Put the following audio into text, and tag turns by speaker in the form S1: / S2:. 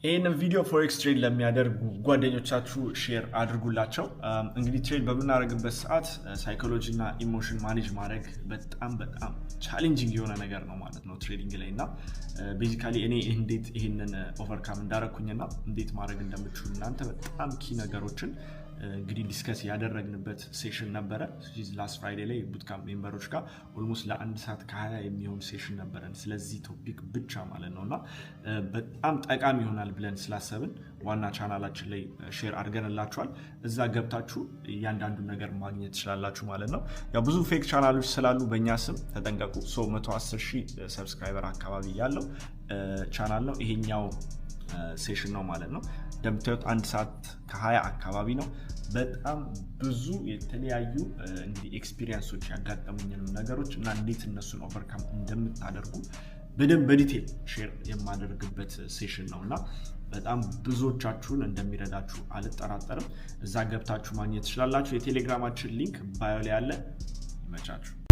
S1: ይሄንን ቪዲዮ ፎሬክስ ትሬድ ለሚያደርጉ ጓደኞቻችሁ ሼር አድርጉላቸው። እንግዲህ ትሬድ በምናደርግበት ሰዓት ሳይኮሎጂ እና ኢሞሽን ማኔጅ ማድረግ በጣም ቻሌንጂንግ የሆነ ነገር ነው ማለት ነው ትሬዲንግ ላይ እና ቤዚካሊ እኔ እንዴት ይሄንን ኦቨርካም እንዳረኩኝና እንዴት ማድረግ እንደምችሉ እናንተ በጣም ኪ ነገሮችን እንግዲህ ዲስከስ ያደረግንበት ሴሽን ነበረ። ስለዚህ ላስት ፍራይዴ ላይ ቡትካምፕ ሜምበሮች ጋር ኦልሞስት ለ1 ሰዓት ከ20 የሚሆን ሴሽን ነበረን ስለዚህ ቶፒክ ብቻ ማለት ነውና በጣም ጠቃሚ ይሆናል ብለን ስላሰብን ዋና ቻናላችን ላይ ሼር አድርገንላችኋል። እዛ ገብታችሁ እያንዳንዱ ነገር ማግኘት ትችላላችሁ ማለት ነው። ያው ብዙ ፌክ ቻናሎች ስላሉ በእኛ ስም ተጠንቀቁ። 110,000 ሰብስክራይበር አካባቢ ያለው ቻናል ነው ይሄኛው ሴሽን ነው ማለት ነው። እንደምታዩት 1 ሰዓት ከ20 አካባቢ ነው። በጣም ብዙ የተለያዩ እንግዲህ ኤክስፒሪየንሶች ያጋጠሙኝን ነገሮች እና እንዴት እነሱን ኦቨርካም እንደምታደርጉ በደንብ በዲቴል ሼር የማደርግበት ሴሽን ነውና በጣም ብዙዎቻችሁን እንደሚረዳችሁ አልጠራጠርም። እዛ ገብታችሁ ማግኘት ትችላላችሁ። የቴሌግራማችን ሊንክ ባዮ ላይ አለ። ይመቻችሁ።